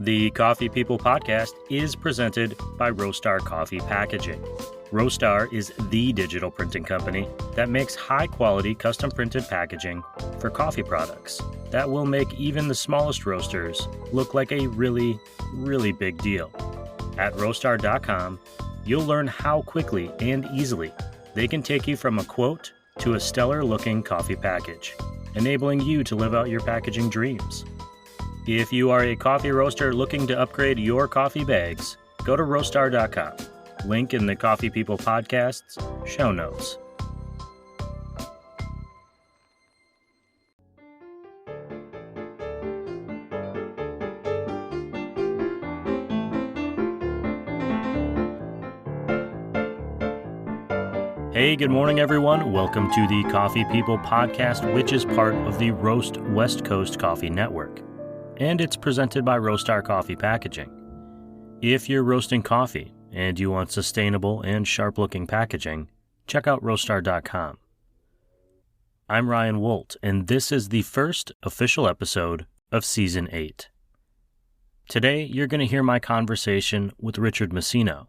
The Coffee People podcast is presented by Roastar Coffee Packaging. Roastar is the digital printing company that makes high-quality custom printed packaging for coffee products that will make even the smallest roasters look like a really, really big deal. At roastar.com, you'll learn how quickly and easily they can take you from a quote to a stellar-looking coffee package, enabling you to live out your packaging dreams. If you are a coffee roaster looking to upgrade your coffee bags, go to roastar.com. Link in the Coffee People podcast's show notes. Hey, good morning, everyone. Welcome to the Coffee People podcast, which is part of the Roast West Coast Coffee Network. And it's presented by Roastar Coffee Packaging. If you're roasting coffee and you want sustainable and sharp-looking packaging, check out roastar.com. I'm Ryan Woldt, and this is the first official episode of Season 8. Today, you're going to hear my conversation with Richard Masino.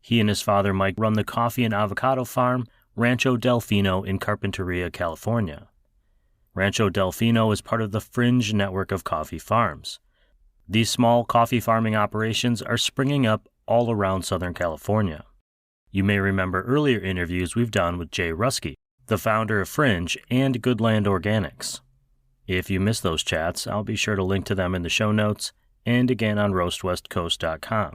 He and his father Mike run the coffee and avocado farm, Rancho Delfino in Carpinteria, California. Rancho Delfino is part of the fringe network of coffee farms. These small coffee farming operations are springing up all around Southern California. You may remember earlier interviews we've done with Jay Ruskey, the founder of Fringe and Goodland Organics. If you missed those chats, I'll be sure to link to them in the show notes and again on roastwestcoast.com.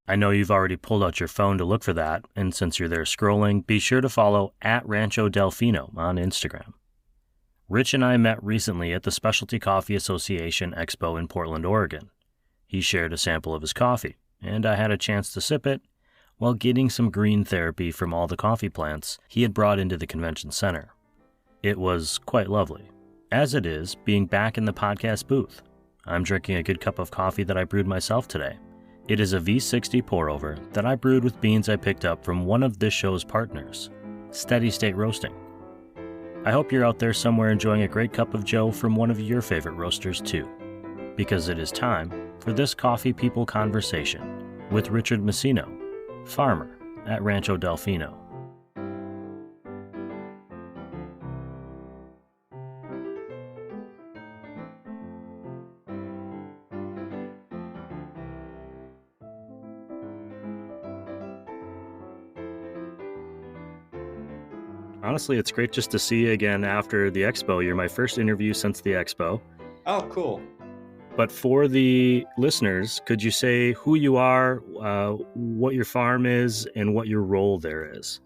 I know you've already pulled out your phone to look for that, and since you're there scrolling, be sure to follow at Rancho Delfino on Instagram. Rich and I met recently at the Specialty Coffee Association Expo in Portland, Oregon. He shared a sample of his coffee, and I had a chance to sip it while getting some green therapy from all the coffee plants he had brought into the convention center. It was quite lovely, as it is being back in the podcast booth. I'm drinking a good cup of coffee that I brewed myself today. It is a V60 pour-over that I brewed with beans I picked up from one of this show's partners, Steady State Roasting. I hope you're out there somewhere enjoying a great cup of joe from one of your favorite roasters too, because it is time for this Coffee People conversation with Richard Masino, farmer at Rancho Delfino. Honestly, it's great just to see you again after the expo. You're my first interview since the expo. Oh, cool. But for the listeners, could you say who you are, what your farm is, and what your role there is?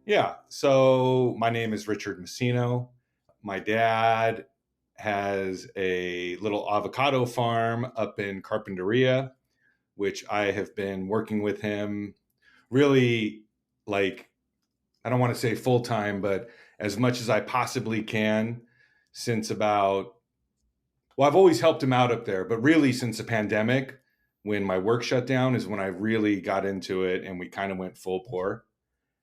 Yeah. So my name is Richard Masino. My dad has a little avocado farm up in Carpinteria, which I have been working with him really, I don't want to say full time, but as much as I possibly can since I've always helped him out up there, but really since the pandemic, when my work shut down is when I really got into it and we kind of went full bore.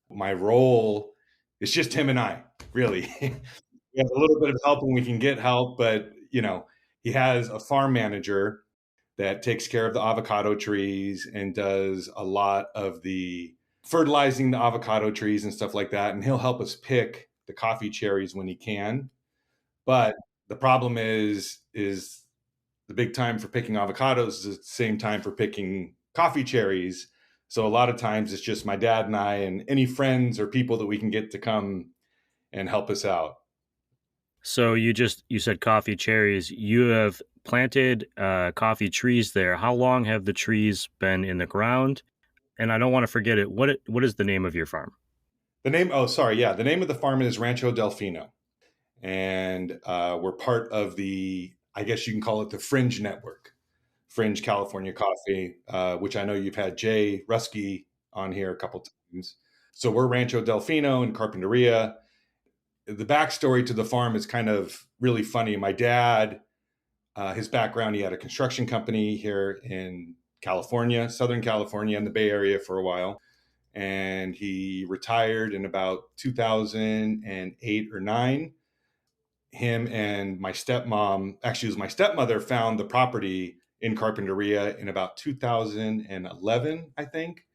My role is just him and I, really. We have a little bit of help when we can get help, but he has a farm manager that takes care of the avocado trees and does a lot of the fertilizing the avocado trees and stuff like that. And he'll help us pick the coffee cherries when he can. But the problem is the big time for picking avocados is the same time for picking coffee cherries. So a lot of times it's just my dad and I and any friends or people that we can get to come and help us out. So you said coffee cherries. You have planted coffee trees there. How long have the trees been in the ground? And I don't want to forget it. What is the name of your farm? The name of the farm is Rancho Delfino. And we're part of I guess you can call it the Fringe Network, Fringe California Coffee, which I know you've had Jay Ruskey on here a couple times. So we're Rancho Delfino in Carpinteria. The backstory to the farm is kind of really funny. My dad, his background, he had a construction company here in California, Southern California, in the Bay Area for a while. And he retired in about 2008 or 9. Him and my stepmom, actually it was my stepmother, found the property in Carpinteria in about 2011, I think.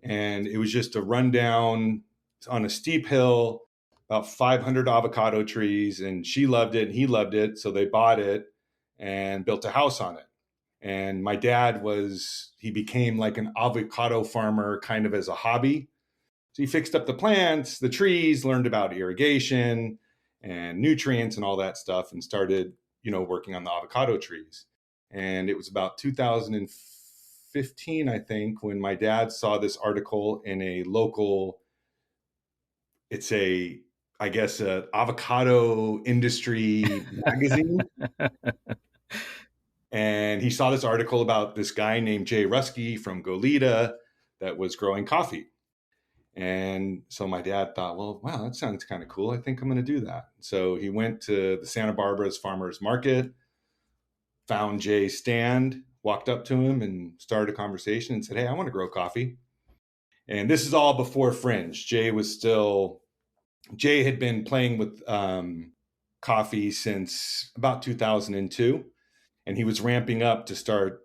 And it was just a rundown on a steep hill, about 500 avocado trees. And she loved it and he loved it. So they bought it and built a house on it. And my dad he became like an avocado farmer kind of as a hobby. So he fixed up the plants, the trees, learned about irrigation and nutrients and all that stuff, and started, working on the avocado trees. And it was about 2015, I think, when my dad saw this article in a local, I guess, a avocado industry magazine. And he saw this article about this guy named Jay Ruskey from Goleta that was growing coffee. And so my dad thought, well, wow, that sounds kind of cool. I think I'm going to do that. So he went to the Santa Barbara's farmers market, found Jay's stand, walked up to him and started a conversation and said, hey, I want to grow coffee. And this is all before Fringe. Jay had been playing with coffee since about 2002. And he was ramping up to start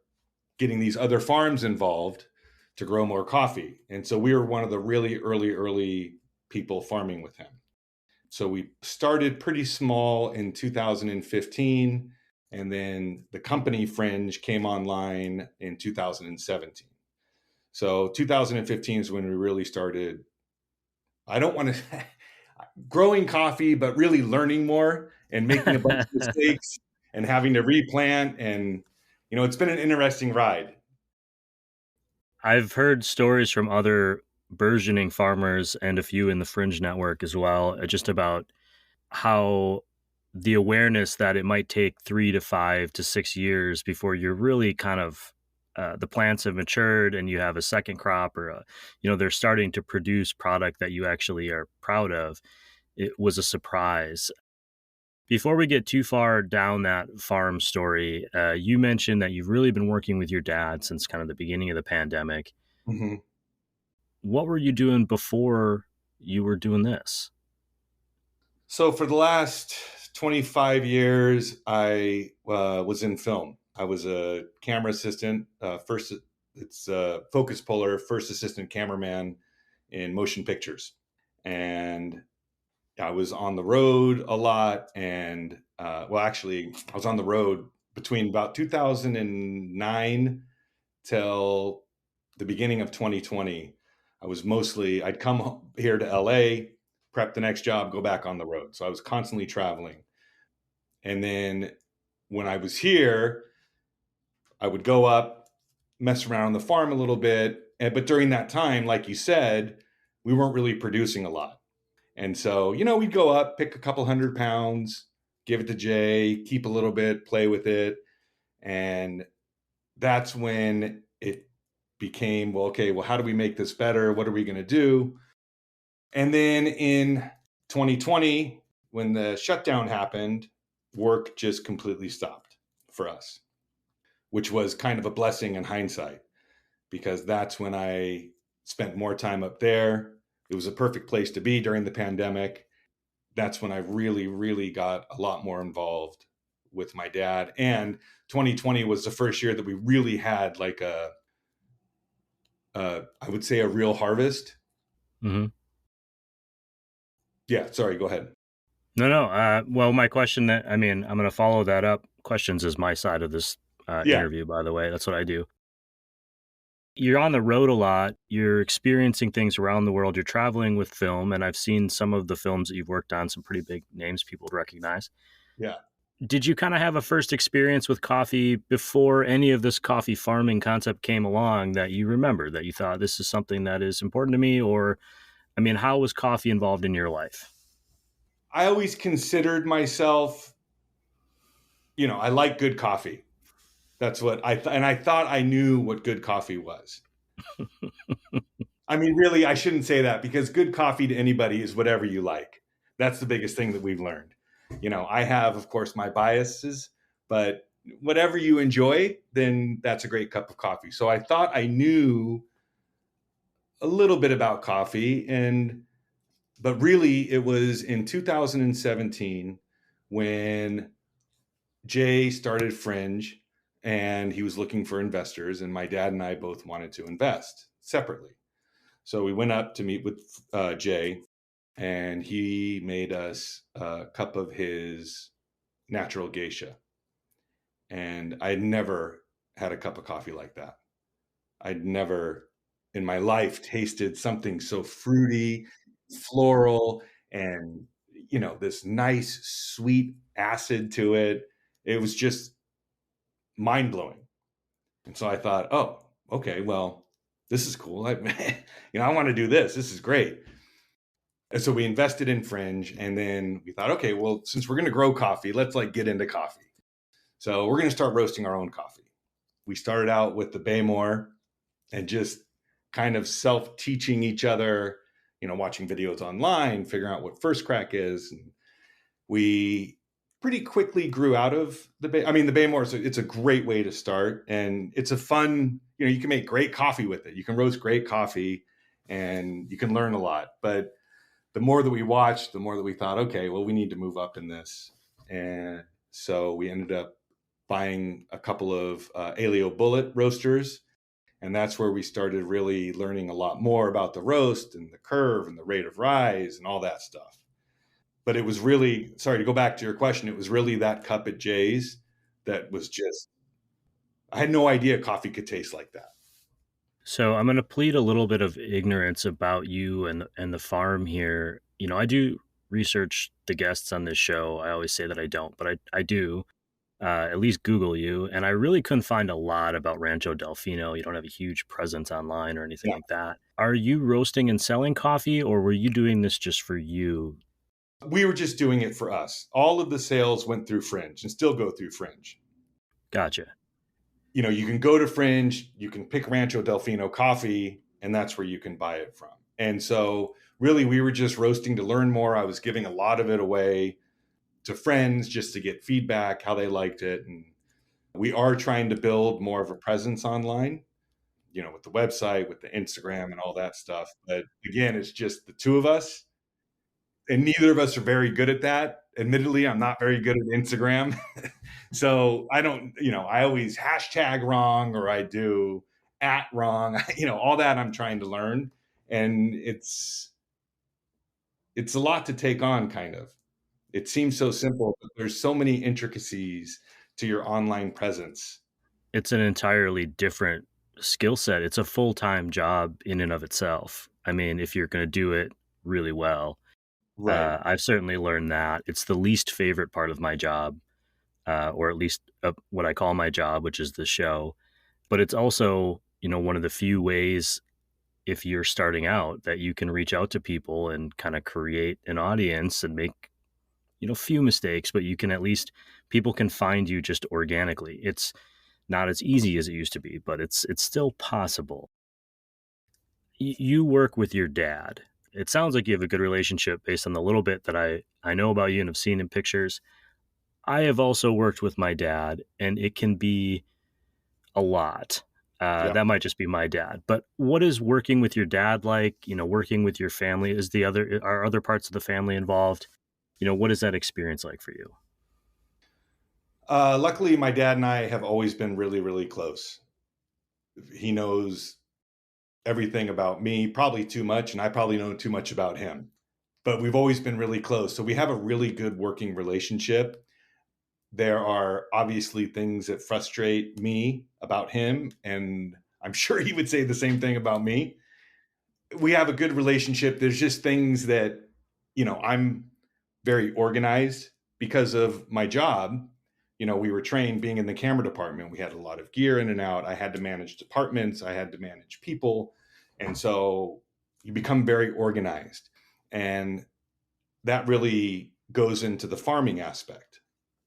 getting these other farms involved to grow more coffee. And so we were one of the really early people farming with him. So we started pretty small in 2015, and then the company Fringe came online in 2017. So 2015 is when we really started, I don't want to growing coffee, but really learning more and making a bunch of mistakes and having to replant. And, it's been an interesting ride. I've heard stories from other burgeoning farmers and a few in the Fringe network as well, just about how the awareness that it might take 3 to 5 to 6 years before you're really kind of the plants have matured and you have a second crop, or they're starting to produce product that you actually are proud of. It was a surprise. Before we get too far down that farm story, you mentioned that you've really been working with your dad since kind of the beginning of the pandemic. Mm-hmm. What were you doing before you were doing this? So for the last 25 years, I was in film. I was a camera assistant, focus puller, first assistant cameraman in motion pictures. And I was on the road a lot. And actually, I was on the road between about 2009 till the beginning of 2020. I'd come here to LA, prep the next job, go back on the road. So I was constantly traveling. And then when I was here, I would go up, mess around on the farm a little bit. But during that time, like you said, we weren't really producing a lot. And so, we'd go up, pick a couple 100 pounds, give it to Jay, keep a little bit, play with it. And that's when it became, how do we make this better? What are we going to do? And then in 2020, when the shutdown happened, work just completely stopped for us, which was kind of a blessing in hindsight, because that's when I spent more time up there. It was a perfect place to be during the pandemic. That's when I really, really got a lot more involved with my dad. And 2020 was the first year that we really had like I would say a real harvest. Mm-hmm. Yeah, sorry, go ahead. No. Well, my question I'm going to follow that up. Questions is my side of this interview, by the way. That's what I do. You're on the road a lot. You're experiencing things around the world. You're traveling with film, and I've seen some of the films that you've worked on, some pretty big names people would recognize. Yeah. Did you kind of have a first experience with coffee before any of this coffee farming concept came along that you remember, that you thought this is something that is important to me? Or, how was coffee involved in your life? I always considered myself, I like good coffee. That's what and I thought I knew what good coffee was. Really, I shouldn't say that, because good coffee to anybody is whatever you like. That's the biggest thing that we've learned. I have, of course, my biases, but whatever you enjoy, then that's a great cup of coffee. So I thought I knew a little bit about coffee, but really it was in 2017 when Jay started Fringe, and he was looking for investors, and my dad and I both wanted to invest separately. So we went up to meet with Jay, and he made us a cup of his natural geisha. And I'd never had a cup of coffee like that. I'd never in my life tasted something so fruity, floral, and this nice sweet acid to it. It was just mind blowing. And so I thought, oh, okay, well, this is cool. I want to do this. This is great. And so we invested in Fringe, and then we thought, okay, well, since we're going to grow coffee, let's get into coffee. So we're going to start roasting our own coffee. We started out with the Baymore and just kind of self-teaching each other, watching videos online, figuring out what first crack is. And we pretty quickly grew out of the Baymore. It's a great way to start, and it's a fun, you can make great coffee with it. You can roast great coffee, and you can learn a lot. But the more that we watched, the more that we thought, okay, well, we need to move up in this. And so we ended up buying a couple of Aleo Bullet roasters. And that's where we started really learning a lot more about the roast and the curve and the rate of rise and all that stuff. But it was really, sorry to go back to your question, it was really that cup at Jay's that was just, I had no idea coffee could taste like that. So I'm going to plead a little bit of ignorance about you and the farm here. I do research the guests on this show. I always say that I don't, but I do at least Google you. And I really couldn't find a lot about Rancho Delfino. You don't have a huge presence online or anything like that. Are you roasting and selling coffee, or were you doing this just for you? We were just doing it for us. All of the sales went through Fringe and still go through Fringe. Gotcha. You can go to Fringe, you can pick Rancho Delfino coffee, and that's where you can buy it from. And so really we were just roasting to learn more. I was giving a lot of it away to friends just to get feedback, how they liked it. And we are trying to build more of a presence online, with the website, with the Instagram and all that stuff. But again, it's just the two of us, and neither of us are very good at that. Admittedly, I'm not very good at Instagram. So I don't, I always hashtag wrong, or I do at wrong, all that I'm trying to learn. And it's a lot to take on, kind of. It seems so simple, but there's so many intricacies to your online presence. It's an entirely different skill set. It's a full-time job in and of itself. I mean, if you're going to do it really well. Right. I've certainly learned that. It's the least favorite part of my job, or at least what I call my job, which is the show. But it's also, one of the few ways, if you're starting out, that you can reach out to people and kind of create an audience and make, few mistakes, but you can at least, people can find you just organically. It's not as easy as it used to be, but it's still possible. You work with your dad. It sounds like you have a good relationship based on the little bit that I know about you and have seen in pictures. I have also worked with my dad, and it can be a lot. Yeah. That might just be my dad. But what is working with your dad like? Working with your family? Are other parts of the family involved? What is that experience like for you? Luckily, my dad and I have always been really, really close. He knows everything about me, probably too much, and I probably know too much about him. But we've always been really close. So we have a really good working relationship. There are obviously things that frustrate me about him, and I'm sure he would say the same thing about me. We have a good relationship. There's just things that, I'm very organized because of my job. We were trained being in the camera department. We had a lot of gear in and out. I had to manage departments. I had to manage people. And so you become very organized. And that really goes into the farming aspect.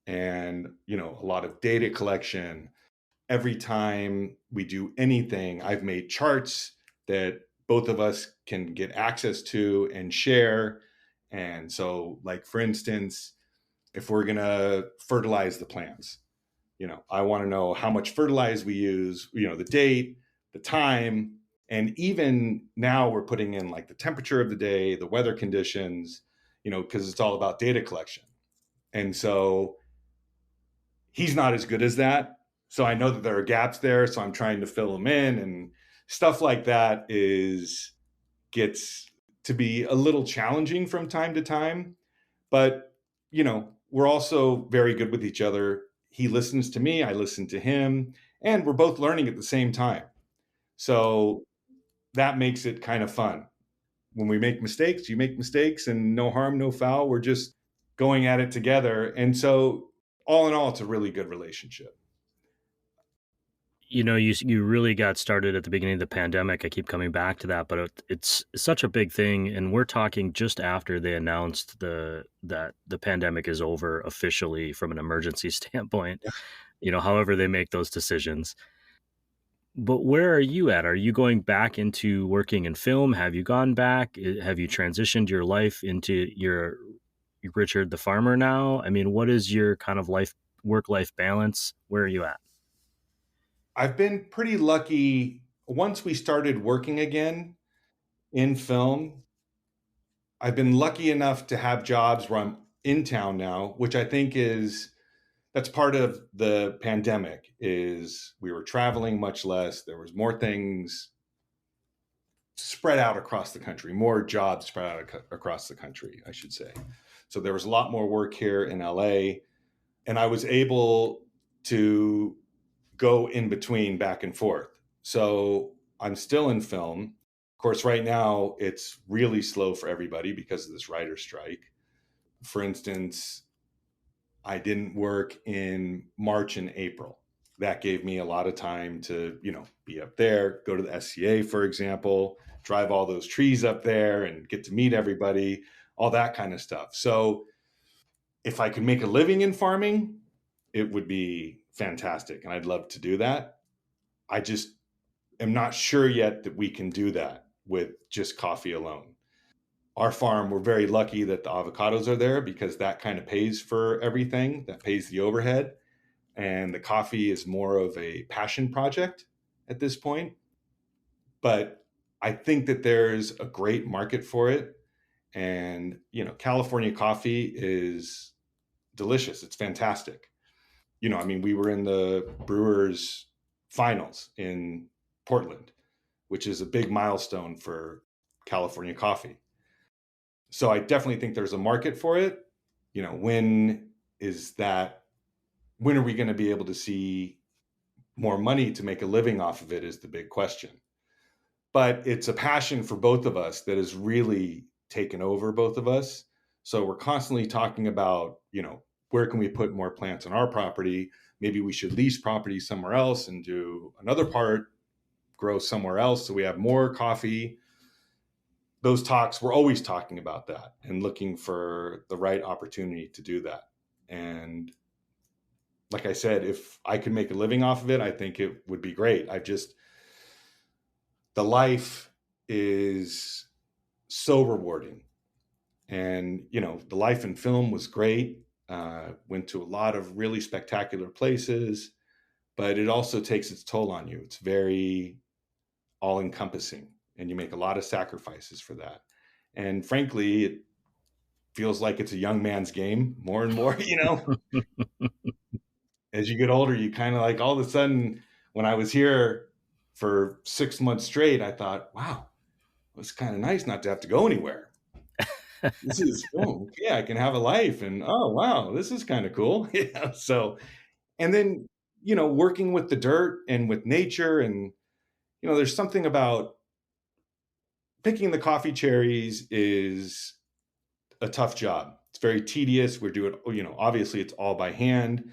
And, a lot of data collection. Every time we do anything, I've made charts that both of us can get access to and share. And so, for instance, if we're going to fertilize the plants, I want to know how much fertilizer we use, the date, the time. And even now we're putting in the temperature of the day, the weather conditions, because it's all about data collection. And so he's not as good as that. So I know that there are gaps there, so I'm trying to fill them in, and stuff like that gets to be a little challenging from time to time. But, we're also very good with each other. He listens to me, I listen to him, and we're both learning at the same time. So that makes it kind of fun. When we make mistakes, you make mistakes, and no harm, no foul. We're just going at it together. And so, all in all, it's a really good relationship. You really got started at the beginning of the pandemic. I keep coming back to that, but it's such a big thing, and we're talking just after they announced that the pandemic is over officially from an emergency standpoint. However they make those decisions. But where are you at? Are you going back into working in film? Have you gone back? Have you transitioned your life into your Richard the farmer now? I mean, what is your kind of work life balance? Where are you at? I've been pretty lucky. Once we started working again in film, I've been lucky enough to have jobs where I'm in town now, which I think that's part of the pandemic. Is we were traveling much less. There was more things spread out across the country, more jobs spread out across the country, I should say. So there was a lot more work here in LA, and I was able to go in between, back and forth. So I'm still in film. Of course, right now it's really slow for everybody because of this writer's strike. For instance, I didn't work in March and April. That gave me a lot of time to, be up there, go to the SCA, for example, drive all those trees up there and get to meet everybody, all that kind of stuff. So if I could make a living in farming, it would be fantastic. And I'd love to do that. I just am not sure yet that we can do that with just coffee alone. Our farm, we're very lucky that the avocados are there because that kind of pays for everything, that pays the overhead. And the coffee is more of a passion project at this point. But I think that there's a great market for it. And, California coffee is delicious. It's fantastic. I mean, we were in the Brewers finals in Portland, which is a big milestone for California coffee. So I definitely think there's a market for it. When is that? When are we going to be able to see more money to make a living off of it is the big question. But it's a passion for both of us that has really taken over both of us. So we're constantly talking about, where can we put more plants on our property? Maybe we should lease property somewhere else and do another part, grow somewhere else so we have more coffee. Those talks, we're always talking about that and looking for the right opportunity to do that. And like I said, if I could make a living off of it, I think it would be great. The life is so rewarding. And, the life in film was great. Went to a lot of really spectacular places, but it also takes its toll on you. It's very all encompassing, and you make a lot of sacrifices for that. And frankly, it feels like it's a young man's game more and more, as you get older, you kind of like all of a sudden, when I was here for 6 months straight, I thought, wow, it's kind of nice not to have to go anywhere. This is, oh, yeah, I can have a life. And oh, wow, this is kind of cool. Yeah. So, and then, working with the dirt and with nature. And, there's something about picking the coffee cherries is a tough job. It's very tedious. We're doing, obviously it's all by hand.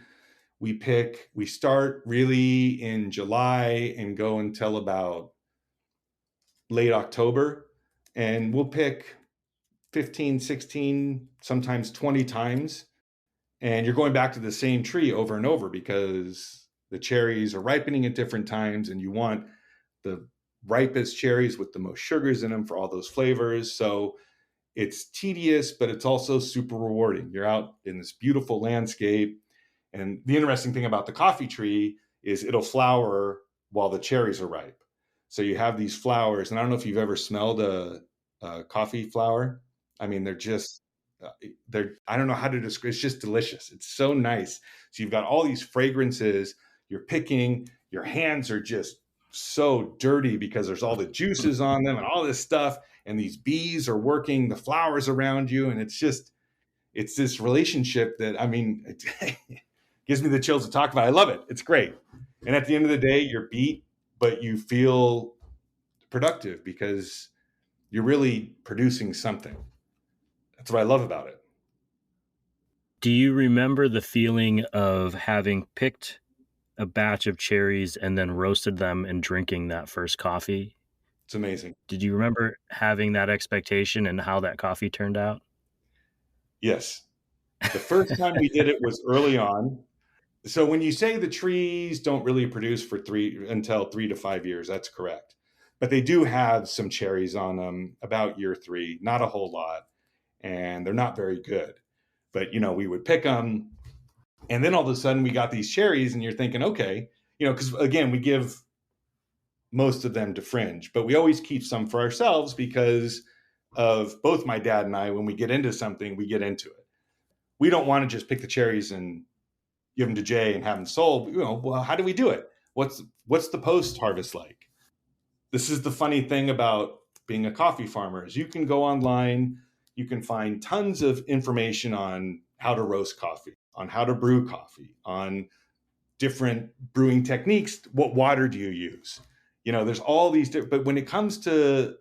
We start really in July and go until about late October. And we'll pick 15, 16, sometimes 20 times. And you're going back to the same tree over and over because the cherries are ripening at different times and you want the ripest cherries with the most sugars in them for all those flavors. So it's tedious, but it's also super rewarding. You're out in this beautiful landscape. And the interesting thing about the coffee tree is it'll flower while the cherries are ripe. So you have these flowers, and I don't know if you've ever smelled a coffee flower. I mean, I don't know how to describe. It's just delicious. It's so nice. So you've got all these fragrances. you're picking, your hands are just so dirty because there's all the juices on them and all this stuff. And these bees are working the flowers around you. And it's this relationship that, I mean, it gives me the chills to talk about. I love it. It's great. And at the end of the day, you're beat, but you feel productive because you're really producing something. That's what I love about it. Do you remember the feeling of having picked a batch of cherries and then roasted them and drinking that first coffee? It's amazing. Did you remember having that expectation and how that coffee turned out? Yes. The first time we did it was early on. So when you say the trees don't really produce for until 3 to 5 years, that's correct. But they do have some cherries on them about year 3, not a whole lot, and they're not very good. But we would pick them, and then all of a sudden we got these cherries, and you're thinking, okay, because again, we give most of them to Fringe, but we always keep some for ourselves because of both my dad and I. When we get into something, we get into it. We don't want to just pick the cherries and give them to Jay and have them sold. Well, how do we do it? What's the post harvest like? This is the funny thing about being a coffee farmer is you can go online, you can find tons of information on how to roast coffee, on how to brew coffee, on different brewing techniques. What water do you use? There's all these but when it comes to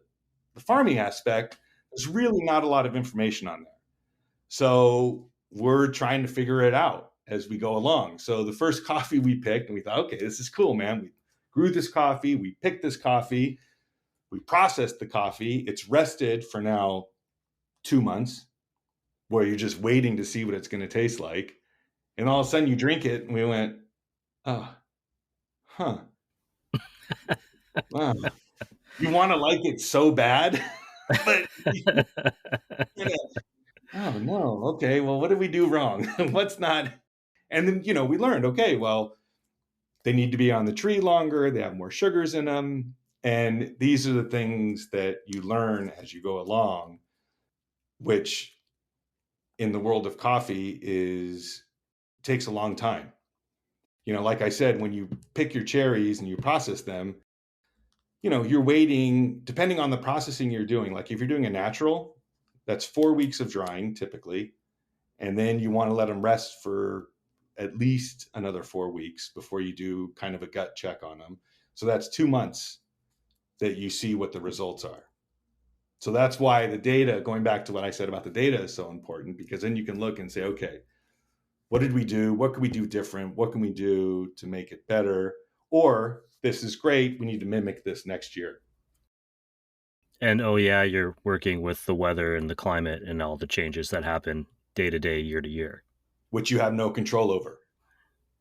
the farming aspect, there's really not a lot of information on there. So we're trying to figure it out as we go along. So the first coffee we picked, and we thought, okay, this is cool, man. We grew this coffee, we picked this coffee, we processed the coffee. It's rested for now 2 months, where you're just waiting to see what it's going to taste like. And all of a sudden you drink it, and we went, oh, huh. Wow. You want to like it so bad, but oh no, okay, well, what did we do wrong? What's not? And then, we learned, okay, well, they need to be on the tree longer, they have more sugars in them. And these are the things that you learn as you go along, which in the world of coffee takes a long time. Like I said, when you pick your cherries and you process them, you're waiting, depending on the processing you're doing. Like if you're doing a natural, that's 4 weeks of drying typically. And then you want to let them rest for at least another 4 weeks before you do kind of a gut check on them. So that's 2 months that you see what the results are. So that's why the data, going back to what I said about the data, is so important, because then you can look and say, okay, what did we do? What can we do different? What can we do to make it better? Or this is great, we need to mimic this next year. And oh yeah, you're working with the weather and the climate and all the changes that happen day to day, year to year, which you have no control over.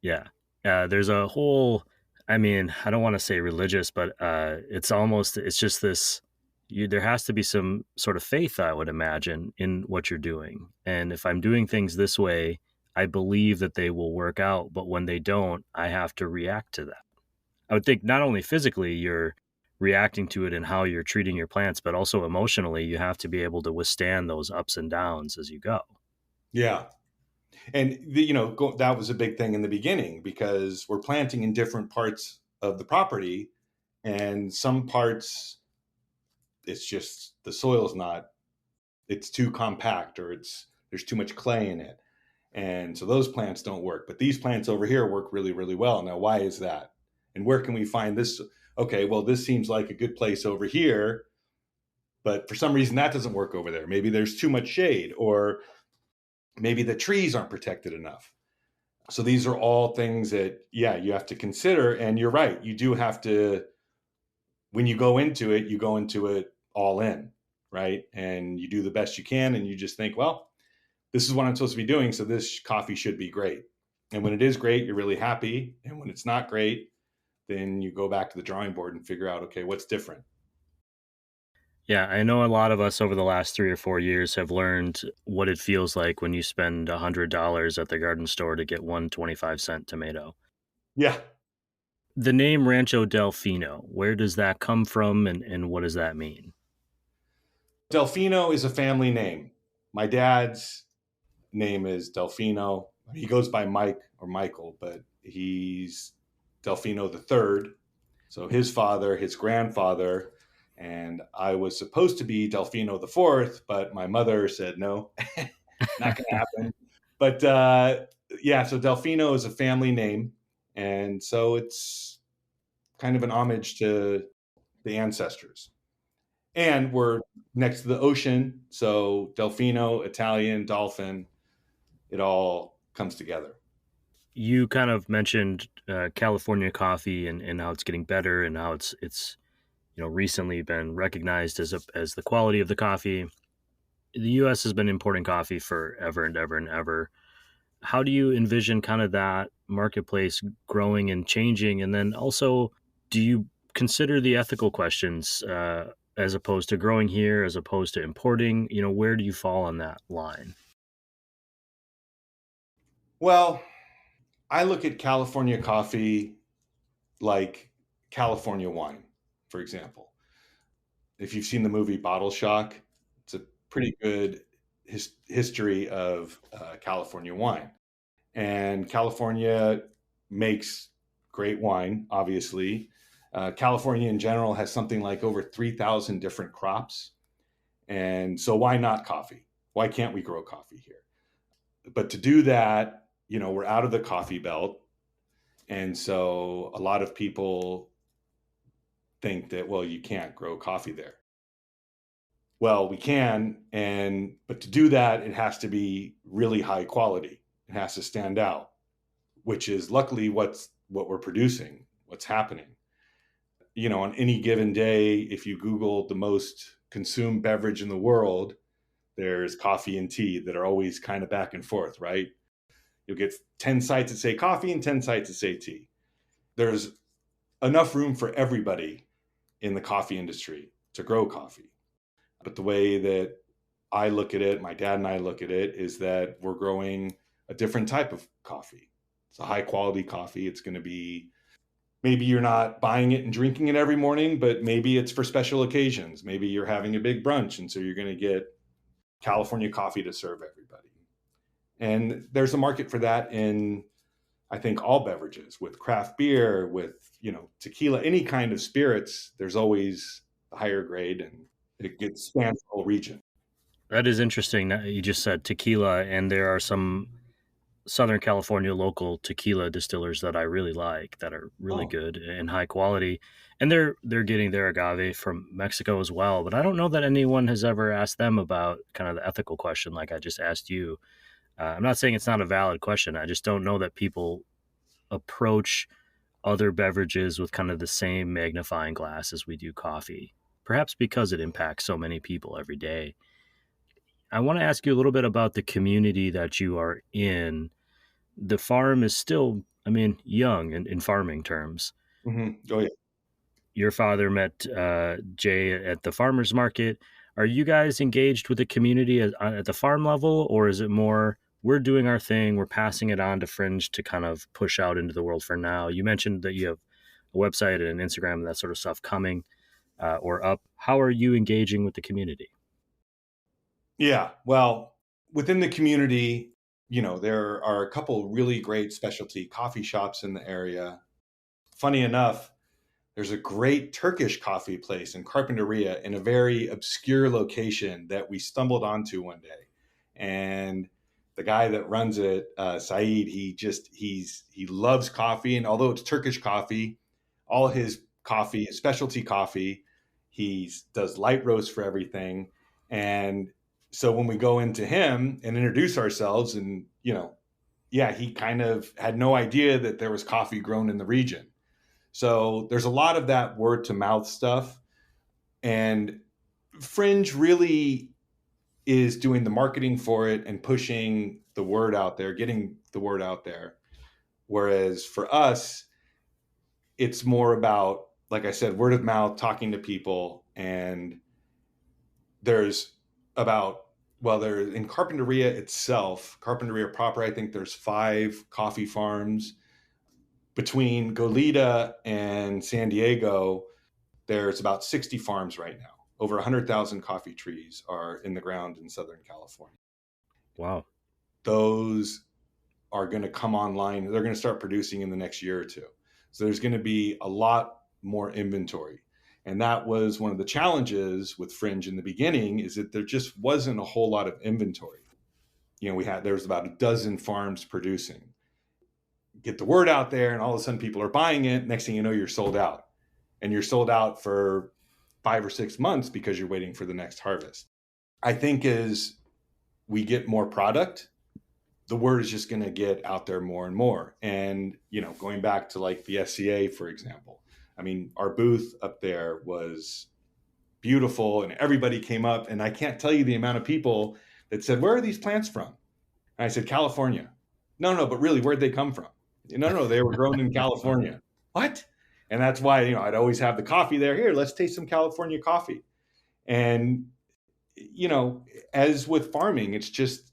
Yeah. There's a whole, I don't want to say religious, but it's just this, there has to be some sort of faith, I would imagine, in what you're doing. And if I'm doing things this way, I believe that they will work out. But when they don't, I have to react to that. I would think not only physically you're reacting to it and how you're treating your plants, but also emotionally, you have to be able to withstand those ups and downs as you go. Yeah. And, that was a big thing in the beginning, because we're planting in different parts of the property, and some parts, it's just the soil's it's too compact, or there's too much clay in it. And so those plants don't work. But these plants over here work really, really well. Now, why is that? And where can we find this? Okay, well, this seems like a good place over here, but for some reason that doesn't work over there. Maybe there's too much shade, or maybe the trees aren't protected enough. So these are all things that, you have to consider. And you're right. You do have to, when you go into it all in, right? And you do the best you can. And you just think, well, this is what I'm supposed to be doing, so this coffee should be great. And when it is great, you're really happy. And when it's not great, then you go back to the drawing board and figure out, okay, what's different? Yeah, I know a lot of us over the last 3 or 4 years have learned what it feels like when you spend $100 at the garden store to get one 25-cent tomato. Yeah. The name Rancho Delfino, where does that come from, and what does that mean? Delfino is a family name. My dad's name is Delfino. He goes by Mike or Michael, but he's Delfino the third. So his father, his grandfather, and I was supposed to be Delfino the fourth, but my mother said no, not going to happen. But yeah, so Delfino is a family name, and so it's kind of an homage to the ancestors. And we're next to the ocean, so Delfino, Italian, dolphin, it all comes together. You kind of mentioned California coffee and how it's getting better and how it's recently been recognized as the quality of the coffee. The U.S. has been importing coffee forever and ever and ever. How do you envision kind of that marketplace growing and changing? And then also, do you consider the ethical questions as opposed to growing here, as opposed to importing? Where do you fall on that line? Well, I look at California coffee like California wine, for example. If you've seen the movie Bottle Shock, it's a pretty good history of California wine. And California makes great wine, obviously. California in general has something like over 3,000 different crops. And so why not coffee? Why can't we grow coffee here? But to do that, we're out of the coffee belt. And so a lot of people think that, well, you can't grow coffee there. Well, we can, but to do that, it has to be really high quality. It has to stand out, which is luckily what we're producing, what's happening. On any given day, if you Google the most consumed beverage in the world, there's coffee and tea that are always kind of back and forth, right? You'll get 10 sites that say coffee and 10 sites that say tea. There's enough room for everybody in the coffee industry to grow coffee. But the way that I look at it, my dad and I look at it, is that we're growing a different type of coffee. It's a high quality coffee. It's going to be, maybe you're not buying it and drinking it every morning, but maybe it's for special occasions. Maybe you're having a big brunch, and so you're going to get California coffee to serve everybody. And there's a market for that in, I think, all beverages, with craft beer, with, tequila, any kind of spirits. There's always a higher grade, and it gets spans the whole region. That is interesting that you just said tequila, and there are some Southern California local tequila distillers that I really like that are really good and high quality. And they're getting their agave from Mexico as well. But I don't know that anyone has ever asked them about kind of the ethical question like I just asked you. I'm not saying it's not a valid question. I just don't know that people approach other beverages with kind of the same magnifying glass as we do coffee, perhaps because it impacts so many people every day. I want to ask you a little bit about the community that you are in. The farm is still, young in farming terms. Mm-hmm. Oh, yeah. Your father met Jay at the farmer's market. Are you guys engaged with the community at the farm level, or is it more we're doing our thing, we're passing it on to Fringe to kind of push out into the world for now? You mentioned that you have a website and an Instagram and that sort of stuff coming or up. How are you engaging with the community? Yeah. Well, within the community, there are a couple really great specialty coffee shops in the area. Funny enough, there's a great Turkish coffee place in Carpinteria in a very obscure location that we stumbled onto one day. And the guy that runs it, Saeed, he loves coffee. And although it's Turkish coffee, all his coffee is specialty coffee. He does light roast for everything. And so when we go into him and introduce ourselves, and, yeah, he kind of had no idea that there was coffee grown in the region. So there's a lot of that word to mouth stuff. And Fringe really is doing the marketing for it and pushing the word out there, getting the word out there. Whereas for us, it's more about, like I said, word of mouth, talking to people. And there's about, there's in Carpinteria itself, Carpinteria proper, I think there's 5 coffee farms. Between Goleta and San Diego, there's about 60 farms right now. Over 100,000 coffee trees are in the ground in Southern California. Wow. Those are going to come online. They're going to start producing in the next year or two. So there's going to be a lot more inventory. And that was one of the challenges with Fringe in the beginning, is that there just wasn't a whole lot of inventory. There was about a dozen farms producing. Get the word out there, and all of a sudden people are buying it. Next thing you know, you're sold out. And you're sold out for 5 or 6 months because you're waiting for the next harvest. I think as we get more product, the word is just going to get out there more and more. And, going back to like the SCA, for example, I mean, our booth up there was beautiful and everybody came up, and I can't tell you the amount of people that said, "Where are these plants from?" And I said, "California." No, but really, where'd they come from? No, they were grown in California. What? And that's why, I'd always have the coffee there. Here, let's taste some California coffee. And, as with farming, it's just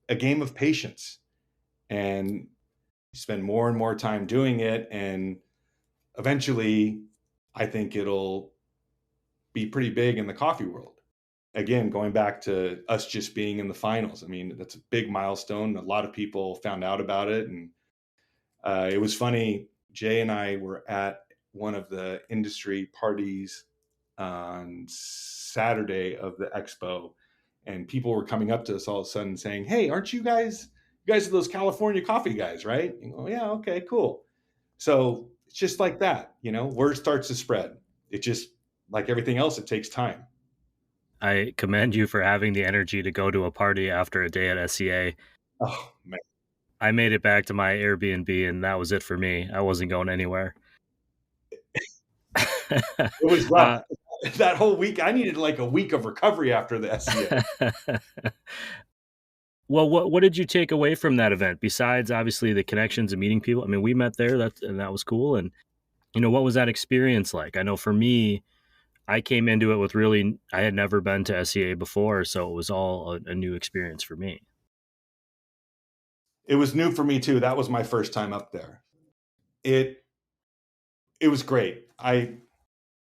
a game of patience, and you spend more and more time doing it. And eventually I think it'll be pretty big in the coffee world. Again, going back to us just being in the finals, I mean, that's a big milestone. A lot of people found out about it. And it was funny. Jay and I were at one of the industry parties on Saturday of the expo, and people were coming up to us all of a sudden saying, "Hey, aren't you guys are those California coffee guys, right?" And go, "Yeah, okay, cool." So it's just like that, word starts to spread. It just, like everything else, it takes time. I commend you for having the energy to go to a party after a day at SCA. Oh man, I made it back to my Airbnb, and that was it for me. I wasn't going anywhere. it was rough. That whole week, I needed like a week of recovery after the SCA. Well, what did you take away from that event besides obviously the connections and meeting people? I mean, we met there, and that was cool. And what was that experience like? I know for me, I came into it with I had never been to SCA before, so it was all a new experience for me. It was new for me too. That was my first time up there. It was great. I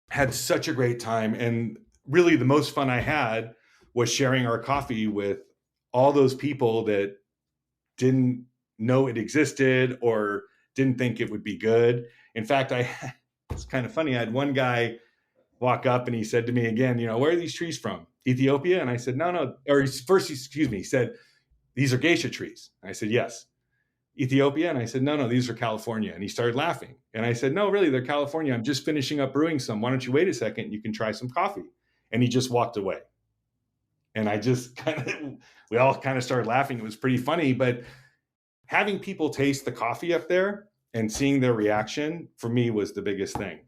had such a great time, and really the most fun I had was sharing our coffee with all those people that didn't know it existed or didn't think it would be good. In fact, it's kind of funny. I had one guy walk up and he said to me again, "Where are these trees from? Ethiopia?" And I said, "No." Or first, excuse me, he said, "These are geisha trees." I said, "Yes." "Ethiopia?" And I said, "No, these are California." And he started laughing. And I said, "No, really, they're California. I'm just finishing up brewing some. Why don't you wait a second? You can try some coffee." And he just walked away. And we all kind of started laughing. It was pretty funny, but having people taste the coffee up there and seeing their reaction for me was the biggest thing.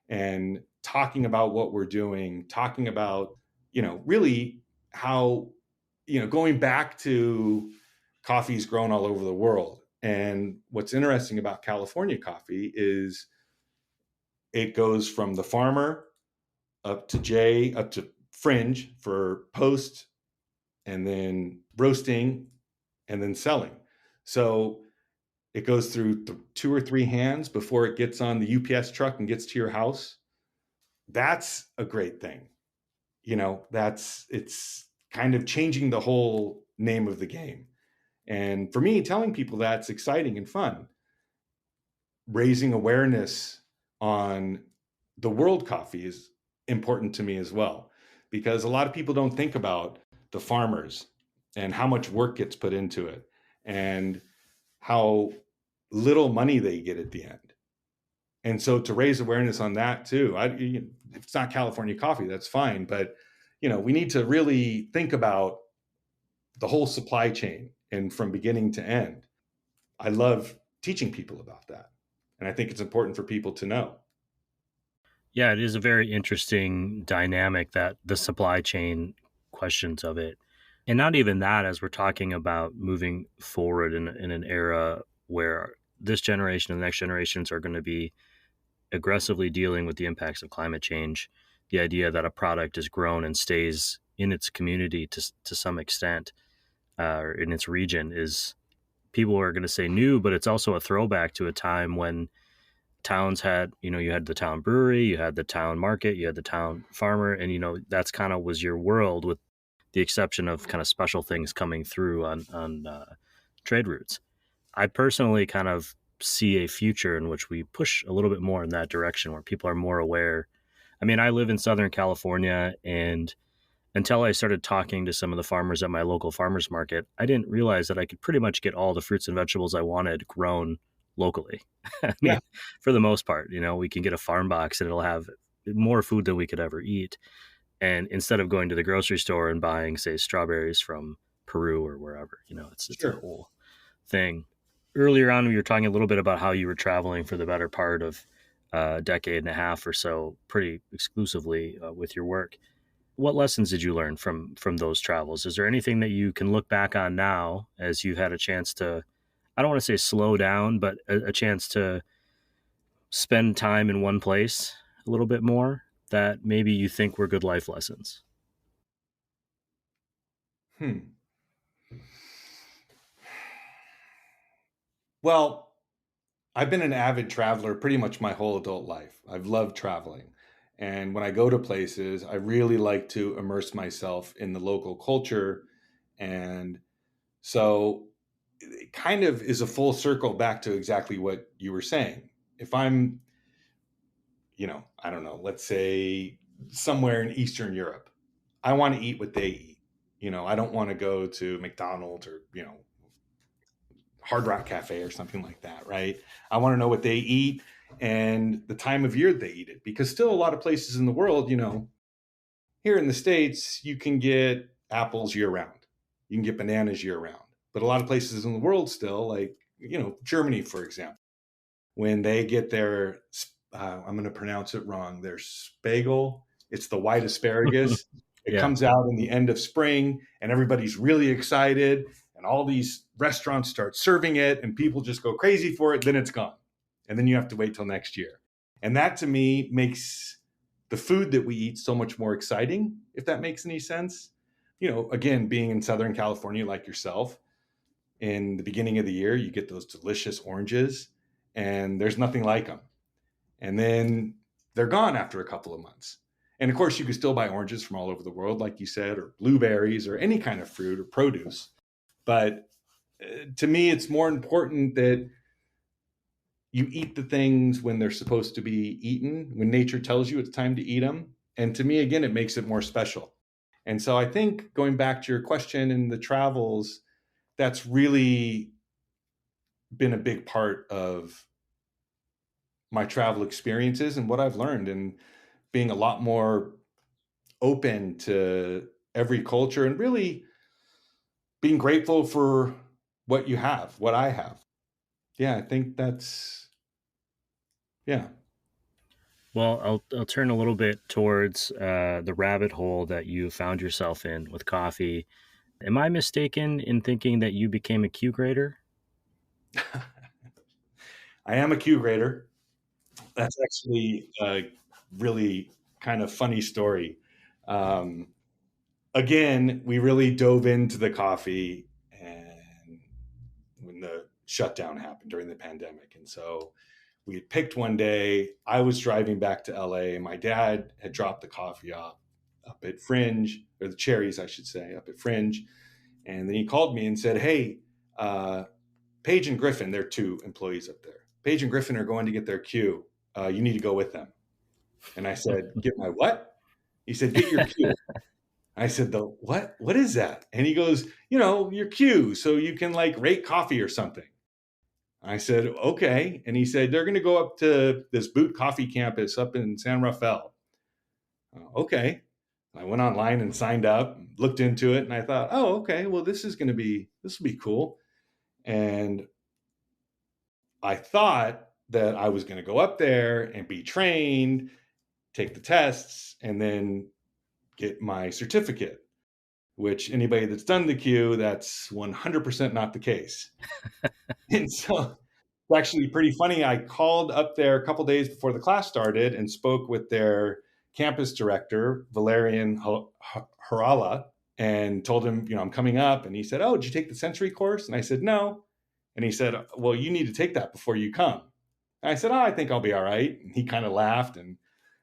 And talking about what we're doing, talking about, really how, going back to coffee's grown all over the world. And what's interesting about California coffee is it goes from the farmer up to Jay, up to Fringe for post, and then roasting, and then selling. So it goes through 2 or 3 hands before it gets on the UPS truck and gets to your house. That's a great thing. It's kind of changing the whole name of the game. And for me, telling people that's exciting and fun. Raising awareness on the world coffee is important to me as well, because a lot of people don't think about the farmers and how much work gets put into it and how little money they get at the end. And so to raise awareness on that too, if it's not California coffee, that's fine. But, we need to really think about the whole supply chain and from beginning to end. I love teaching people about that. And I think it's important for people to know. Yeah, it is a very interesting dynamic, that the supply chain questions of it. And not even that, as we're talking about moving forward in an era where this generation and the next generations are going to be aggressively dealing with the impacts of climate change. The idea that a product is grown and stays in its community to some extent, or in its region, is, people are going to say new, but it's also a throwback to a time when towns had, you had the town brewery, you had the town market, you had the town farmer, and that's kind of was your world, with the exception of kind of special things coming through on trade routes. I personally kind of see a future in which we push a little bit more in that direction where people are more aware. I mean, I live in Southern California, and until I started talking to some of the farmers at my local farmers market, I didn't realize that I could pretty much get all the fruits and vegetables I wanted grown locally. I Yeah, mean, for the most part, we can get a farm box and it'll have more food than we could ever eat. And instead of going to the grocery store and buying, say, strawberries from Peru or wherever, it's a sure. whole thing. Earlier on, we were talking a little bit about how you were traveling for the better part of a decade and a half or so, pretty exclusively with your work. What lessons did you learn from those travels? Is there anything that you can look back on now as you've had a chance to, I don't want to say slow down, but a chance to spend time in one place a little bit more that maybe you think were good life lessons? Hmm. Well, I've been an avid traveler pretty much my whole adult life. I've loved traveling. And when I go to places, I really like to immerse myself in the local culture. And so it kind of is a full circle back to exactly what you were saying. If I'm, I don't know, let's say somewhere in Eastern Europe, I want to eat what they eat. I don't want to go to McDonald's or, Hard Rock Cafe or something like that, right? I want to know what they eat and the time of year they eat it, because still a lot of places in the world, here in the States, you can get apples year round, you can get bananas year round. But a lot of places in the world still, like, Germany, for example, when they get their, I'm going to pronounce it wrong, their spagel, it's the white asparagus. It Yeah. comes out in the end of spring and everybody's really excited and all these restaurants start serving it and people just go crazy for it. Then it's gone. And then you have to wait till next year. And that to me makes the food that we eat so much more exciting, if that makes any sense. Again, being in Southern California like yourself, in the beginning of the year, you get those delicious oranges and there's nothing like them. And then they're gone after a couple of months. And of course, you can still buy oranges from all over the world, like you said, or blueberries or any kind of fruit or produce. But to me, it's more important that you eat the things when they're supposed to be eaten, when nature tells you it's time to eat them. And to me, again, it makes it more special. And so I think going back to your question and the travels, that's really been a big part of my travel experiences and what I've learned, and being a lot more open to every culture and really being grateful for what you have, what I have. Yeah, I think that's, yeah. Well, I'll turn a little bit towards the rabbit hole that you found yourself in with coffee. Am I mistaken in thinking that you became a Q grader? I am a Q grader. That's actually a really kind of funny story. Um, Again, we really dove into the coffee and when the shutdown happened during the pandemic. And so we had picked one day. I was driving back to LA. My dad had dropped the coffee off up at Fringe, or the cherries, I should say, up at Fringe. And then he called me and said, "Hey, Paige and Griffin, they're two employees up there. Paige and Griffin are going to get their queue. You need to go with them." And I said, "Get my what?" He said, "Get your queue." I said, "The what? What is that?" And he goes, "Your queue, so you can like rate coffee or something." I said, "Okay." And he said, "They're going to go up to this Boot Coffee campus up in San Rafael." Okay. I went online and signed up, looked into it, and I thought, "Oh, okay. Well, this will be cool." And I thought that I was going to go up there and be trained, take the tests, and then get my certificate, which anybody that's done the queue, that's 100% not the case. And so it's actually pretty funny. I called up there a couple days before the class started and spoke with their campus director, Valerian Harala, and told him, I'm coming up. And he said, "Oh, did you take the sensory course?" And I said, "No." And he said, "Well, you need to take that before you come." And I said, "Oh, I think I'll be all right." And he kind of laughed. And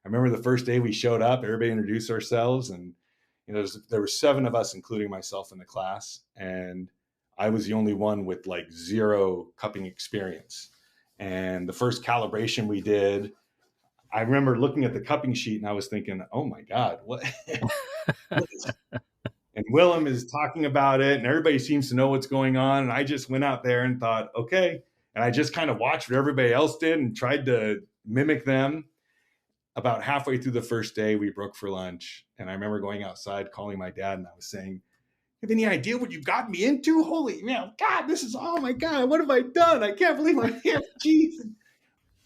I remember the first day we showed up, everybody introduced ourselves. And there were 7 of us, including myself, in the class. And I was the only one with like zero cupping experience. And the first calibration we did, I remember looking at the cupping sheet and I was thinking, oh my God, what? And Willem is talking about it and everybody seems to know what's going on. And I just went out there and thought, okay. And I just kind of watched what everybody else did and tried to mimic them. About halfway through the first day, we broke for lunch. And I remember going outside, calling my dad, and I was saying, you have any idea what you got me into? Holy man, God, this is, oh my God, what have I done? I can't believe I'm here. Jeez.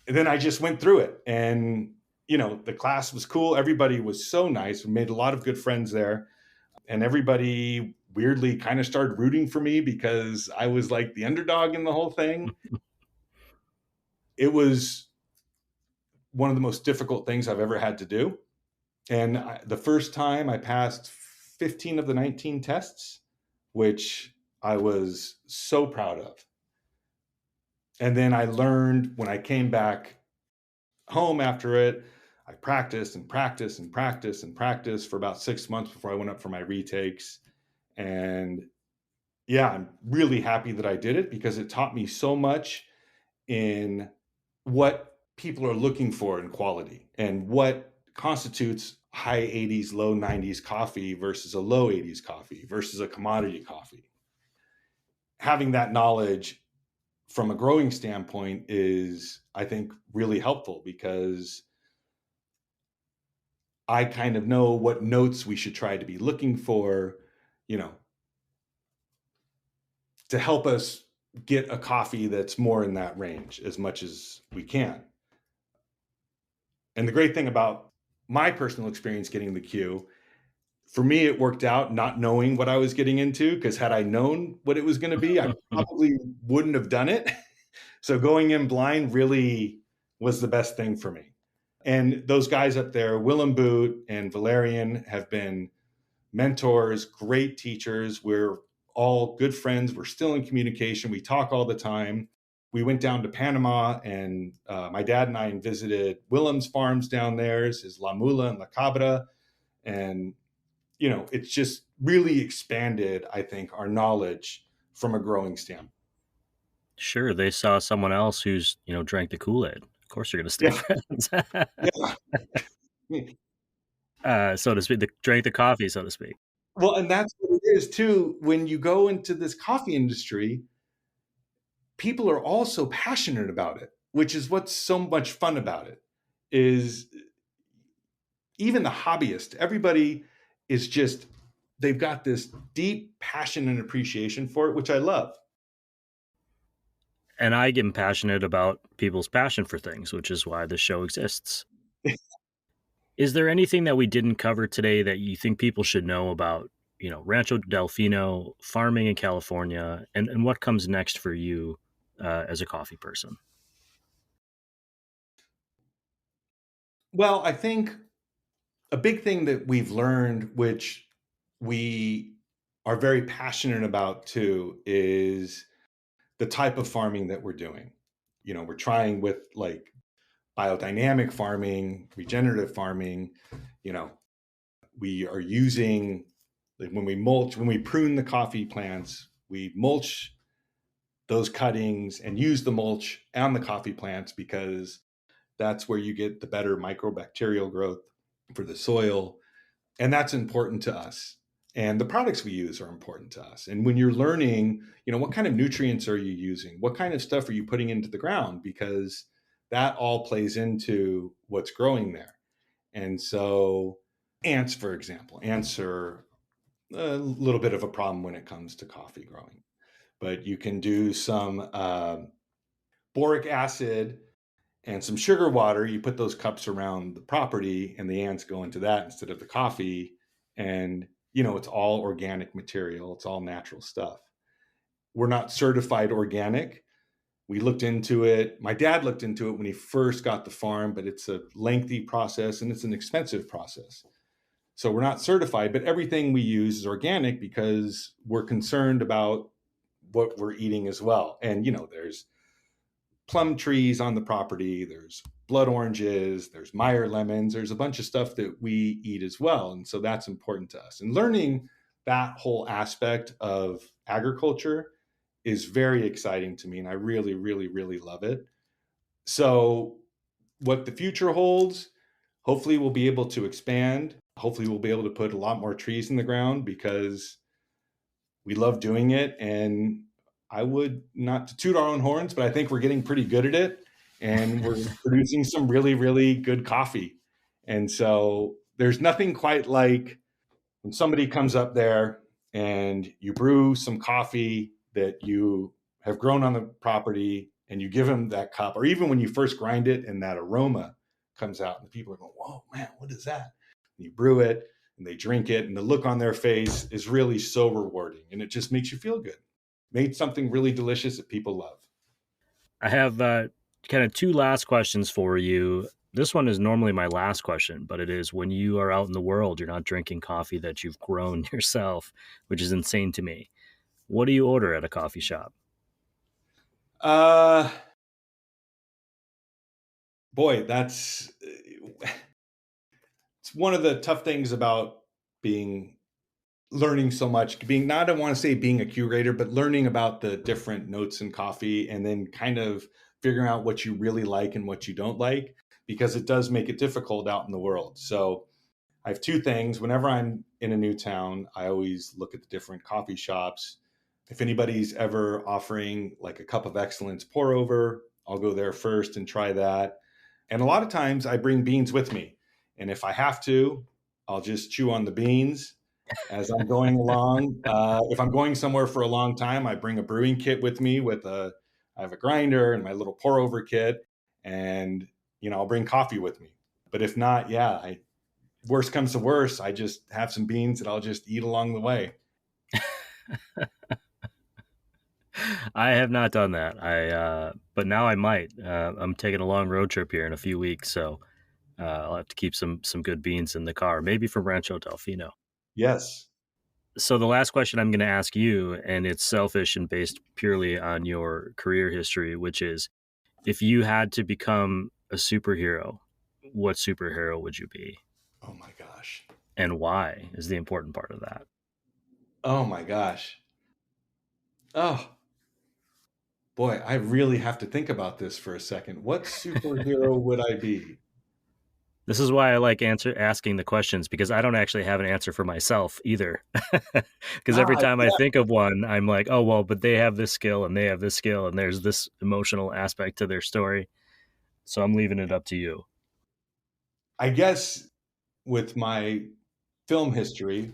And then I just went through it. And, the class was cool. Everybody was so nice. We made a lot of good friends there. And everybody weirdly kind of started rooting for me because I was like the underdog in the whole thing. It was one of the most difficult things I've ever had to do. And the first time I passed 15 of the 19 tests, which I was so proud of. And then I learned when I came back home after it, I practiced and practiced and practiced and practiced for about 6 months before I went up for my retakes. And yeah, I'm really happy that I did it because it taught me so much in what people are looking for in quality and what constitutes high 80s, low 90s coffee versus a low 80s coffee versus a commodity coffee. Having that knowledge from a growing standpoint is, I think, really helpful because I kind of know what notes we should try to be looking for, to help us get a coffee that's more in that range as much as we can. And the great thing about my personal experience getting the Q, for me, it worked out not knowing what I was getting into, because had I known what it was going to be, I probably wouldn't have done it. So going in blind really was the best thing for me. And those guys up there, Willem Boot and Valerian, have been mentors, great teachers. We're all good friends. We're still in communication. We talk all the time. We went down to Panama, and my dad and I visited Willem's farms down there, his La Mula and La Cabra. And, it's just really expanded, I think, our knowledge from a growing standpoint. Sure, they saw someone else who's, drank the Kool-Aid. Of course you're going to stay friends. So to speak, drank the coffee, so to speak. Well, and that's what it is too. When you go into this coffee industry, people are all so passionate about it, which is what's so much fun about it. Is even the hobbyist, everybody is just, they've got this deep passion and appreciation for it, which I love. And I get passionate about people's passion for things, which is why this show exists. Is there anything that we didn't cover today that you think people should know about, Rancho Delfino, farming in California, and what comes next for you as a coffee person? Well, I think a big thing that we've learned, which we are very passionate about too, is the type of farming that we're doing. We're trying with like biodynamic farming, regenerative farming. We are using, like, when we prune the coffee plants, we mulch those cuttings and use the mulch on the coffee plants because that's where you get the better microbacterial growth for the soil. And that's important to us. And the products we use are important to us. And when you're learning, what kind of nutrients are you using? What kind of stuff are you putting into the ground? Because that all plays into what's growing there. And so ants, for example, ants are a little bit of a problem when it comes to coffee growing. But you can do some boric acid and some sugar water. You put those cups around the property and the ants go into that instead of the coffee. And, it's all organic material. It's all natural stuff. We're not certified organic. We looked into it. My dad looked into it when he first got the farm, but it's a lengthy process and it's an expensive process. So we're not certified, but everything we use is organic because we're concerned about what we're eating as well. And, there's plum trees on the property, there's blood oranges, there's Meyer lemons, there's a bunch of stuff that we eat as well. And so that's important to us. And learning that whole aspect of agriculture is very exciting to me. And I really, really, really love it. So what the future holds, hopefully we'll be able to expand. Hopefully we'll be able to put a lot more trees in the ground because we love doing it. And I would, not to toot our own horns, but I think we're getting pretty good at it. And we're producing some really, really good coffee. And so there's nothing quite like when somebody comes up there and you brew some coffee that you have grown on the property and you give them that cup, or even when you first grind it and that aroma comes out and people are going, whoa, man, what is that? And you brew it and they drink it and the look on their face is really so rewarding and it just makes you feel good. Made something really delicious that people love. I have kind of two last questions for you. This one is normally my last question, but it is when you are out in the world, you're not drinking coffee that you've grown yourself, which is insane to me. What do you order at a coffee shop? Uh, boy, that's it's one of the tough things about being learning so much, being, not, I don't want to say being a curator, but learning about the different notes in coffee and then kind of figuring out what you really like and what you don't like, because it does make it difficult out in the world. So I have two things. Whenever I'm in a new town, I always look at the different coffee shops. If anybody's ever offering like a cup of excellence pour over, I'll go there first and try that. And a lot of times I bring beans with me. And if I have to, I'll just chew on the beans as I'm going along. If I'm going somewhere for a long time, I bring a brewing kit with me I have a grinder and my little pour over kit, and I'll bring coffee with me. But if not, yeah, worst comes to worst, I just have some beans that I'll just eat along the way. I have not done that. But now I might. I'm taking a long road trip here in a few weeks, so I'll have to keep some good beans in the car, maybe from Rancho Delfino. Yes. So the last question I'm going to ask you, and it's selfish and based purely on your career history, which is, if you had to become a superhero, what superhero would you be? Oh my gosh. And why is the important part of that. Oh my gosh. Oh boy, I really have to think about this for a second. What superhero would I be? This is why I like asking the questions, because I don't actually have an answer for myself either. Because every time I Yeah, think of one, I'm like, oh, well, but they have this skill and they have this skill and there's this emotional aspect to their story. So I'm leaving it up to you. I guess with my film history,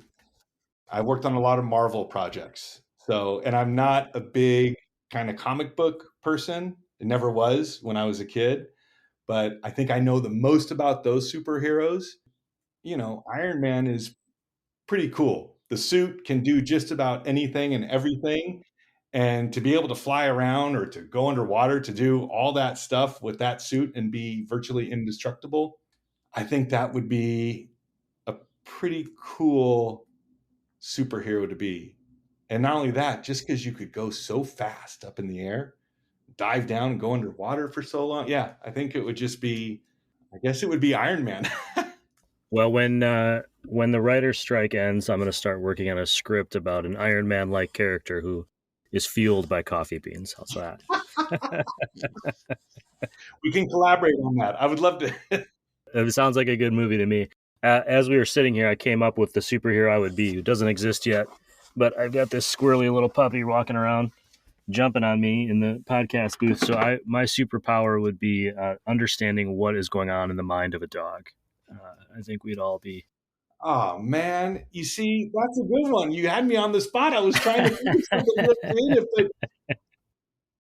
I worked on a lot of Marvel projects. So, and I'm not a big kind of comic book person. It never was when I was a kid, but I think I know the most about those superheroes. Iron Man is pretty cool. The suit can do just about anything and everything. And to be able to fly around or to go underwater to do all that stuff with that suit and be virtually indestructible, I think that would be a pretty cool superhero to be. And not only that, just because you could go so fast up in the air, dive down and go underwater for so long. Yeah, I think it would just be, I guess it would be Iron Man. Well, when the writer's strike ends, I'm going to start working on a script about an Iron Man-like character who is fueled by coffee beans. How's that? We can collaborate on that. I would love to. It sounds like a good movie to me. As we were sitting here, I came up with the superhero I would be, who doesn't exist yet, but I've got this squirrely little puppy walking around, jumping on me in the podcast booth. So my superpower would be understanding what is going on in the mind of a dog. I think we'd all be. Oh man, you see, that's a good one. You had me on the spot. I was trying to think of something real creative, but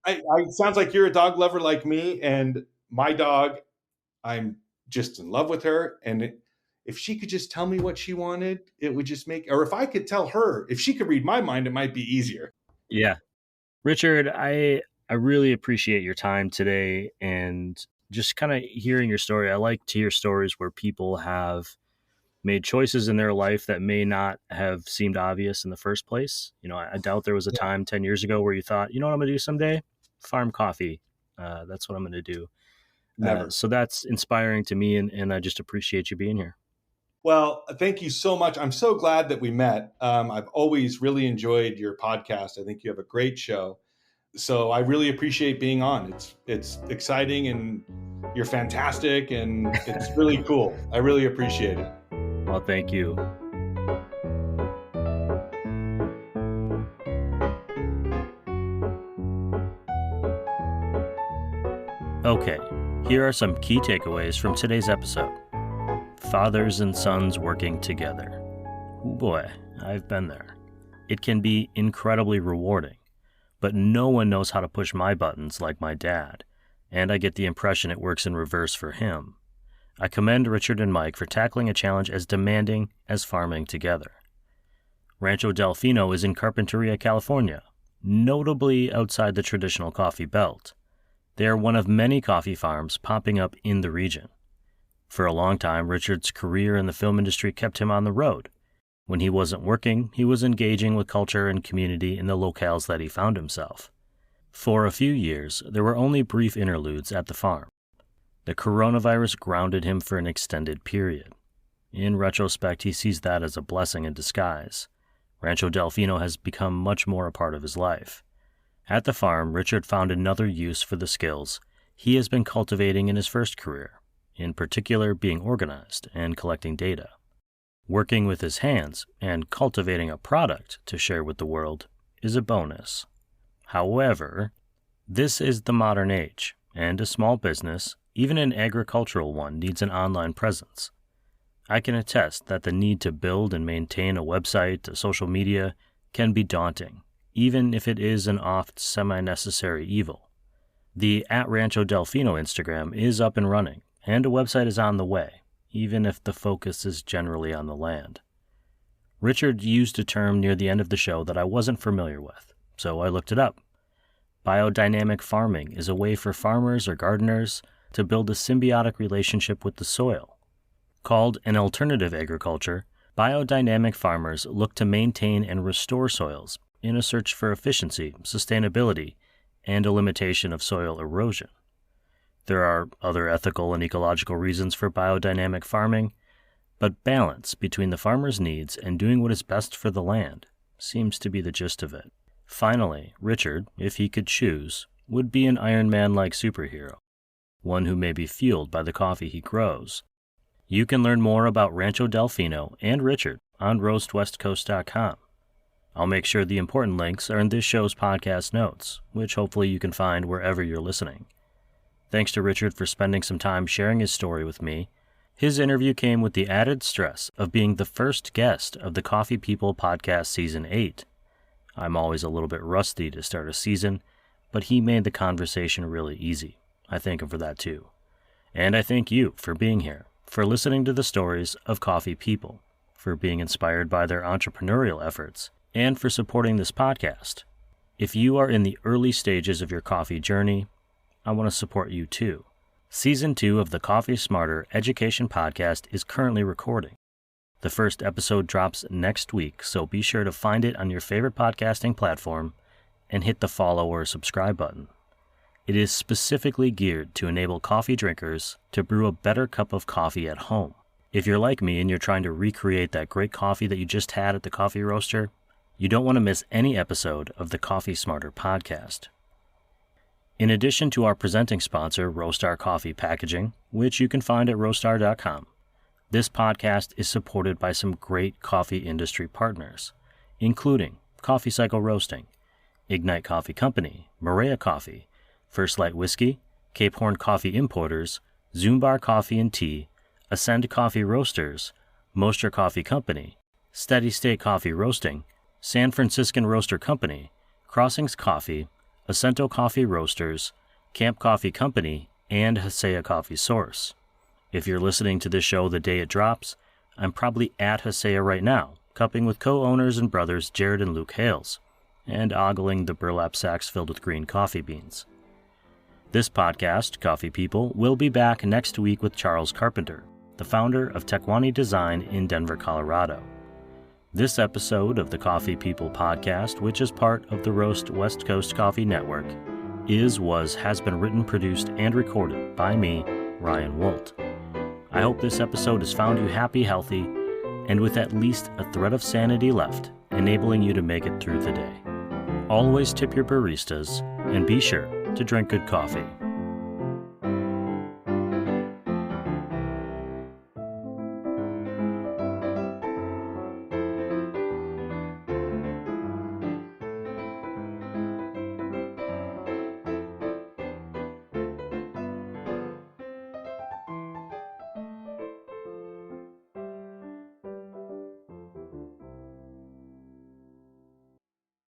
it sounds like you're a dog lover like me, and my dog, I'm just in love with her. And if she could just tell me what she wanted, it would just make, or if I could tell her, if she could read my mind, it might be easier. Yeah. Richard, I really appreciate your time today and just kind of hearing your story. I like to hear stories where people have made choices in their life that may not have seemed obvious in the first place. I doubt there was a Yeah, time 10 years ago where you thought, you know what I'm going to do someday? Farm coffee. That's what I'm going to do. never. So that's inspiring to me, and I just appreciate you being here. Well, thank you so much. I'm so glad that we met. I've always really enjoyed your podcast. I think you have a great show. So I really appreciate being on. It's exciting, and you're fantastic, and it's really cool. I really appreciate it. Well, thank you. Okay, here are some key takeaways from today's episode. Fathers and sons working together. Oh boy, I've been there. It can be incredibly rewarding, but no one knows how to push my buttons like my dad, and I get the impression it works in reverse for him. I commend Richard and Mike for tackling a challenge as demanding as farming together. Rancho Delfino is in Carpinteria, California, notably outside the traditional coffee belt. They are one of many coffee farms popping up in the region. For a long time, Richard's career in the film industry kept him on the road. When he wasn't working, he was engaging with culture and community in the locales that he found himself. For a few years, there were only brief interludes at the farm. The coronavirus grounded him for an extended period. In retrospect, he sees that as a blessing in disguise. Rancho Delfino has become much more a part of his life. At the farm, Richard found another use for the skills he has been cultivating in his first career, in particular being organized and collecting data. Working with his hands and cultivating a product to share with the world is a bonus. However, this is the modern age, and a small business, even an agricultural one, needs an online presence. I can attest that the need to build and maintain a website, a social media, can be daunting, even if it is an oft semi-necessary evil. The @Rancho Delfino Instagram is up and running, and a website is on the way, even if the focus is generally on the land. Richard used a term near the end of the show that I wasn't familiar with, so I looked it up. Biodynamic farming is a way for farmers or gardeners to build a symbiotic relationship with the soil. Called an alternative agriculture, biodynamic farmers look to maintain and restore soils in a search for efficiency, sustainability, and a limitation of soil erosion. There are other ethical and ecological reasons for biodynamic farming, but balance between the farmer's needs and doing what is best for the land seems to be the gist of it. Finally, Richard, if he could choose, would be an Iron Man-like superhero, one who may be fueled by the coffee he grows. You can learn more about Rancho Delfino and Richard on roastwestcoast.com. I'll make sure the important links are in this show's podcast notes, which hopefully you can find wherever you're listening. Thanks to Richard for spending some time sharing his story with me. His interview came with the added stress of being the first guest of the Coffee People Podcast Season 8. I'm always a little bit rusty to start a season, but he made the conversation really easy. I thank him for that too. And I thank you for being here, for listening to the stories of Coffee People, for being inspired by their entrepreneurial efforts, and for supporting this podcast. If you are in the early stages of your coffee journey, I want to support you too. Season 2 of the Coffee Smarter Education Podcast is currently recording. The first episode drops next week, so be sure to find it on your favorite podcasting platform and hit the follow or subscribe button. It is specifically geared to enable coffee drinkers to brew a better cup of coffee at home. If you're like me and you're trying to recreate that great coffee that you just had at the coffee roaster, you don't want to miss any episode of the Coffee Smarter podcast. In addition to our presenting sponsor, Roastar Coffee Packaging, which you can find at roastar.com, this podcast is supported by some great coffee industry partners, including Coffee Cycle Roasting, Ignite Coffee Company, Maria Coffee, First Light Whiskey, Cape Horn Coffee Importers, Zumbar Coffee and Tea, Ascend Coffee Roasters, Mostra Coffee Company, Steady State Coffee Roasting, San Franciscan Roaster Company, Crossings Coffee, Acento Coffee Roasters, Camp Coffee Company, and Hasea Coffee Source. If you're listening to this show the day it drops, I'm probably at Hasea right now, cupping with co-owners and brothers Jared and Luke Hales, and ogling the burlap sacks filled with green coffee beans. This podcast, Coffee People, will be back next week with Charles Carpenter, the founder of Tequani Design in Denver, Colorado. This episode of the Coffee People podcast, which is part of the Roast West Coast Coffee Network, has been written, produced, and recorded by me, Ryan Woldt. I hope this episode has found you happy, healthy, and with at least a thread of sanity left, enabling you to make it through the day. Always tip your baristas, and be sure to drink good coffee.